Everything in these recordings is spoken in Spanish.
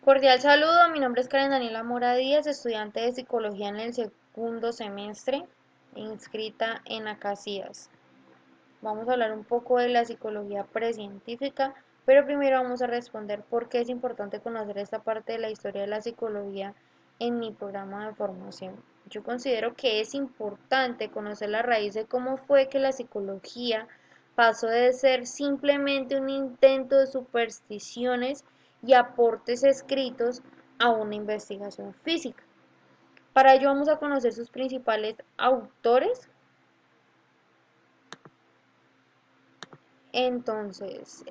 Cordial saludo, mi nombre es Karen Daniela Mora Díaz, estudiante de Psicología en el segundo semestre, inscrita en Acacias. Vamos a hablar un poco de la psicología precientífica, pero primero vamos a responder por qué es importante conocer esta parte de la historia de la psicología en mi programa de formación. Yo considero que es importante conocer la raíz de cómo fue que la psicología pasó de ser simplemente un intento de supersticiones y aportes escritos a una investigación física. Para ello vamos a conocer sus principales autores. Entonces,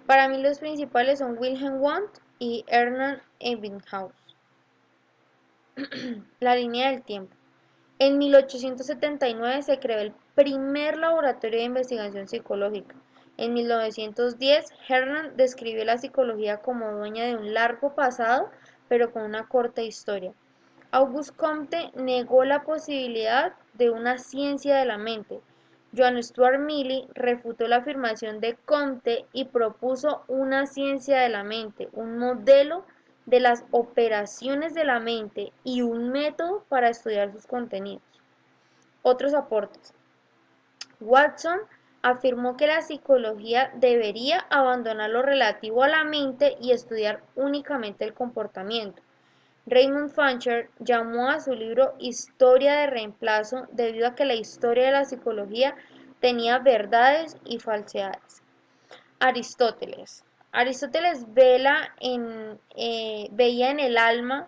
para mí los principales son Wilhelm Wundt y Ernst Ebbinghaus. La línea del tiempo. En 1879 se creó el primer laboratorio de investigación psicológica. En 1910, Hermann describió la psicología como dueña de un largo pasado, pero con una corta historia. Auguste Comte negó la posibilidad de una ciencia de la mente. Joan Stuart Mill refutó la afirmación de Comte y propuso una ciencia de la mente, un modelo de las operaciones de la mente y un método para estudiar sus contenidos. Otros aportes. Watson afirmó que la psicología debería abandonar lo relativo a la mente y estudiar únicamente el comportamiento. Raymond Fancher llamó a su libro Historia de reemplazo debido a que la historia de la psicología tenía verdades y falsedades. Aristóteles. Aristóteles veía en el alma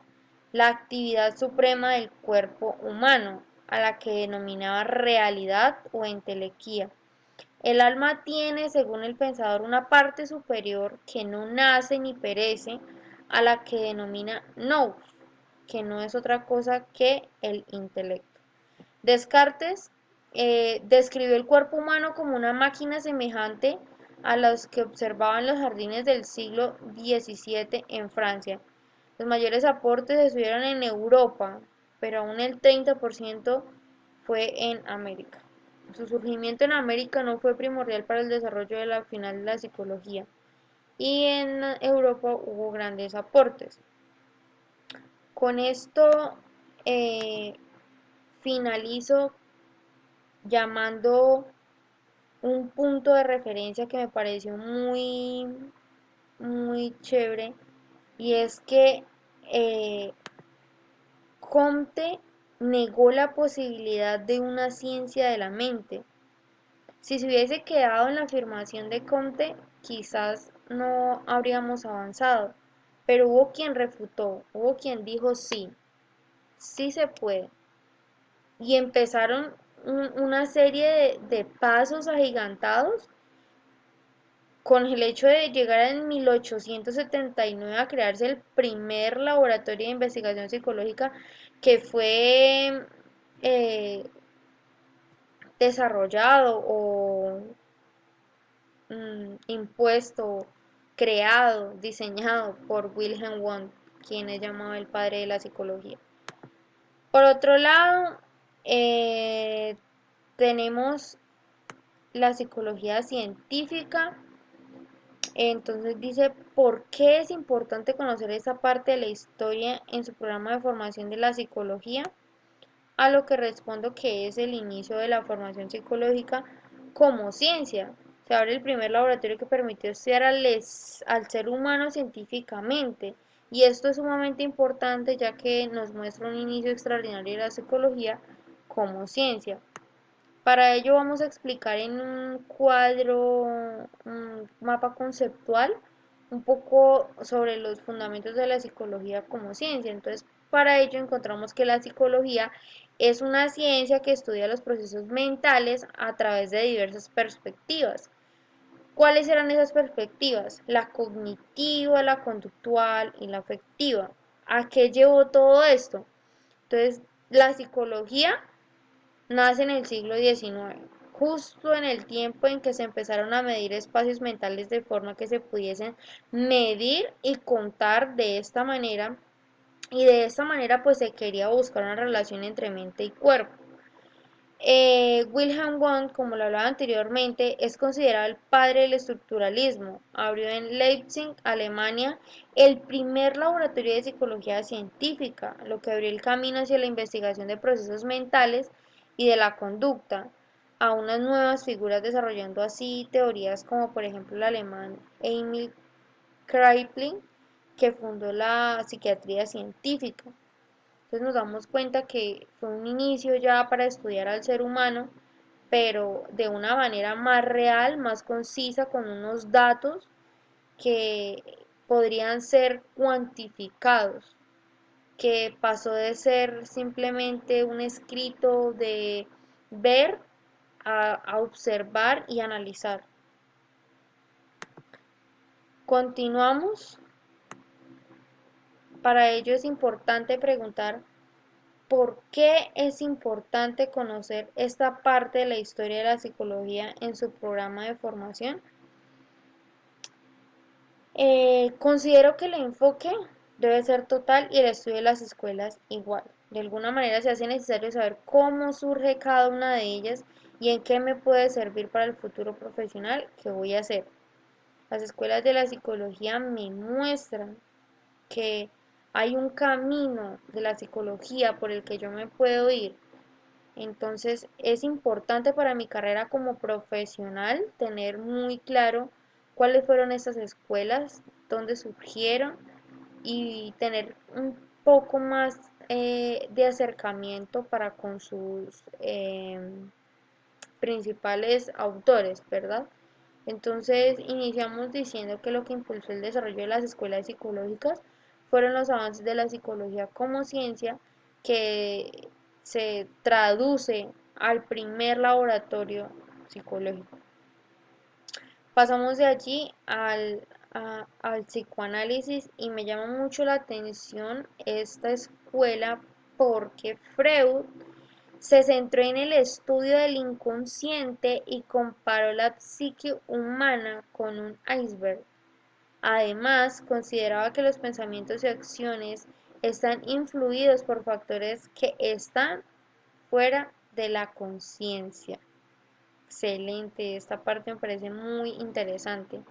la actividad suprema del cuerpo humano, a la que denominaba realidad o entelequía. El alma tiene, según el pensador, una parte superior que no nace ni perece, a la que denomina nous, que no es otra cosa que el intelecto. Descartes describió el cuerpo humano como una máquina semejante a las que observaba en los jardines del siglo XVII en Francia. Los mayores aportes estuvieron en Europa, pero aún el 30% fue en América. Su surgimiento en América no fue primordial para el desarrollo de la final de la psicología, y en Europa hubo grandes aportes. Con esto eh, finalizo llamando un punto de referencia que me pareció muy chévere, y es que eh, Comte negó la posibilidad de una ciencia de la mente. Si se hubiese quedado en la afirmación de Comte, quizás no habríamos avanzado, pero hubo quien refutó, hubo quien dijo sí, sí se puede. Y empezaron una serie de pasos agigantados con el hecho de llegar en 1879 a crearse el primer laboratorio de investigación psicológica que fue eh, desarrollado o impuesto, creado, diseñado por Wilhelm Wundt, quien es llamado el padre de la psicología. Por otro lado, eh, tenemos la psicología científica. Entonces dice, ¿por qué es importante conocer esa parte de la historia en su programa de formación de la psicología? A lo que respondo que es el inicio de la formación psicológica como ciencia. Se abre el primer laboratorio que permitió estudiar al ser humano científicamente. Y esto es sumamente importante ya que nos muestra un inicio extraordinario de la psicología como ciencia. Para ello vamos a explicar en un cuadro, un mapa conceptual, un poco sobre los fundamentos de la psicología como ciencia. Entonces, para ello encontramos que la psicología es una ciencia que estudia los procesos mentales a través de diversas perspectivas. ¿Cuáles eran esas perspectivas? La cognitiva, la conductual y la afectiva. ¿A qué llevó todo esto? Entonces, la psicología nace en el siglo XIX, justo en el tiempo en que se empezaron a medir espacios mentales de forma que se pudiesen medir y contar de esta manera, y de esta manera pues se quería buscar una relación entre mente y cuerpo. Wilhelm Wundt, como lo hablaba anteriormente, es considerado el padre del estructuralismo. Abrió en Leipzig, Alemania, el primer laboratorio de psicología científica, lo que abrió el camino hacia la investigación de procesos mentales y de la conducta, a unas nuevas figuras, desarrollando así teorías como por ejemplo el alemán Emil Kraepelin, que fundó la psiquiatría científica. Entonces nos damos cuenta que fue un inicio ya para estudiar al ser humano, pero de una manera más real, más concisa, con unos datos que podrían ser cuantificados, que pasó de ser simplemente un escrito de ver a observar y analizar. Continuamos. Para ello es importante preguntar ¿por qué es importante conocer esta parte de la historia de la psicología en su programa de formación? Considero que el enfoque debe ser total y el estudio de las escuelas igual. De alguna manera se hace necesario saber cómo surge cada una de ellas y en qué me puede servir para el futuro profesional que voy a hacer. Las escuelas de la psicología me muestran que hay un camino de la psicología por el que yo me puedo ir. Entonces es importante para mi carrera como profesional tener muy claro cuáles fueron estas escuelas, dónde surgieron y tener un poco más de acercamiento para con sus principales autores, ¿verdad? Entonces iniciamos diciendo que lo que impulsó el desarrollo de las escuelas psicológicas fueron los avances de la psicología como ciencia que se traduce al primer laboratorio psicológico. Pasamos de allí al psicoanálisis y me llama mucho la atención esta escuela porque Freud se centró en el estudio del inconsciente y comparó la psique humana con un iceberg. Además, consideraba que los pensamientos y acciones están influidos por factores que están fuera de la conciencia. Excelente, esta parte me parece muy interesante.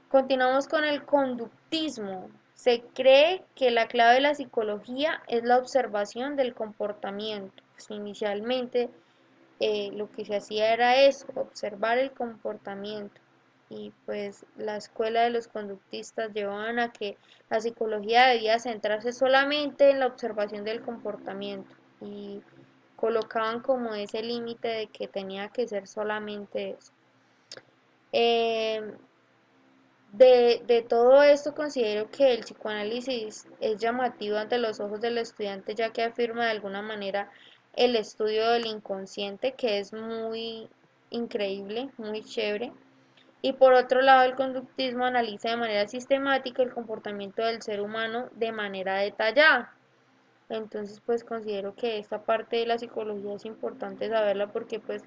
Continuamos con el conductismo. Se cree que la clave de la psicología es la observación del comportamiento. Pues inicialmente lo que se hacía era eso, observar el comportamiento. Y pues la escuela de los conductistas llevaban a que la psicología debía centrarse solamente en la observación del comportamiento y colocaban como ese límite de que tenía que ser solamente eso. Eh, de todo esto considero que el psicoanálisis es llamativo ante los ojos del estudiante ya que afirma de alguna manera el estudio del inconsciente que es muy increíble, muy chévere. Y por otro lado el conductismo analiza de manera sistemática el comportamiento del ser humano de manera detallada. Entonces pues considero que esta parte de la psicología es importante saberla porque pues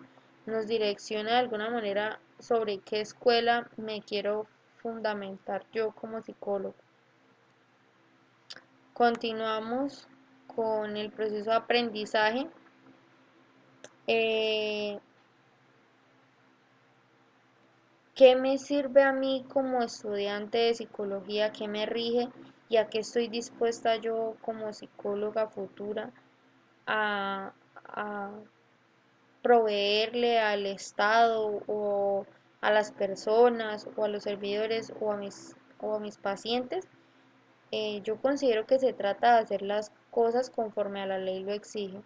nos direcciona de alguna manera sobre qué escuela me quiero fundamentar yo como psicólogo. Continuamos con el proceso de aprendizaje. Eh, ¿Qué me sirve a mí como estudiante de psicología? ¿Qué me rige? ¿Y a qué estoy dispuesta yo como psicóloga futura a, a proveerle al Estado o a las personas o a los servidores o a mis pacientes? Yo considero que se trata de hacer las cosas conforme a la ley lo exige,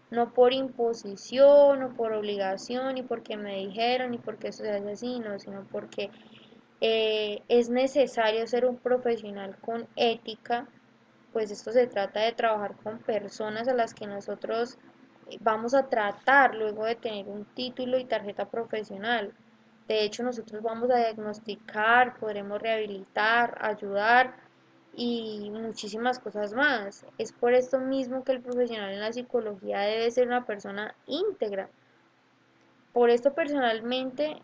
no por imposición o por obligación, ni porque me dijeron, ni porque eso se hace así, no, sino porque es necesario ser un profesional con ética, pues esto se trata de trabajar con personas a las que nosotros vamos a tratar luego de tener un título y tarjeta profesional. De hecho, nosotros vamos a diagnosticar, podremos rehabilitar, ayudar y muchísimas cosas más. Es por esto mismo que el profesional en la psicología debe ser una persona íntegra. Por esto personalmente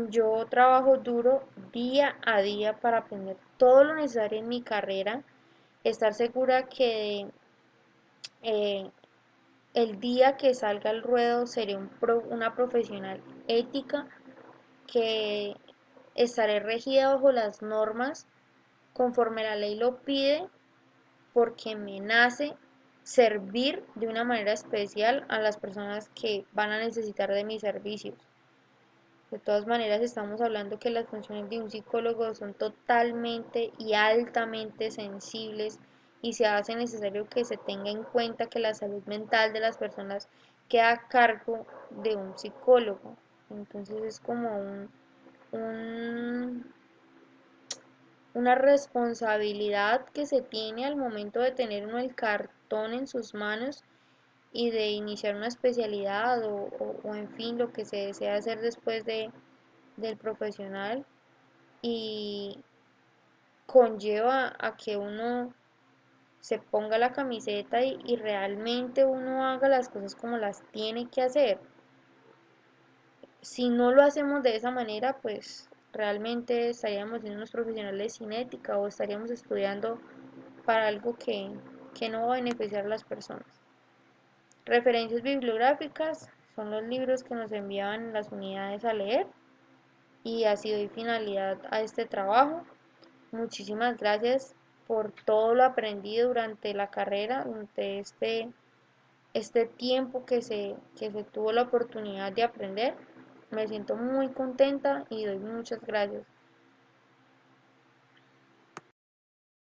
yo trabajo duro día a día para aprender todo lo necesario en mi carrera, estar segura que eh, el día que salga al ruedo seré una profesional ética que estaré regida bajo las normas conforme la ley lo pide porque me nace servir de una manera especial a las personas que van a necesitar de mis servicios. De todas maneras, estamos hablando que las funciones de un psicólogo son totalmente y altamente sensibles y se hace necesario que se tenga en cuenta que la salud mental de las personas queda a cargo de un psicólogo. Entonces es como un, una responsabilidad que se tiene al momento de tener uno el cartón en sus manos y de iniciar una especialidad o en fin lo que se desea hacer después del profesional y conlleva a que uno se ponga la camiseta y realmente uno haga las cosas como las tiene que hacer. Si no lo hacemos de esa manera, pues realmente estaríamos siendo unos profesionales sin ética o estaríamos estudiando para algo que no va a beneficiar a las personas. Referencias bibliográficas son los libros que nos enviaban las unidades a leer y así doy finalidad a este trabajo. Muchísimas gracias por todo lo aprendido durante la carrera, durante este tiempo que se tuvo la oportunidad de aprender. Me siento muy contenta y doy muchas gracias.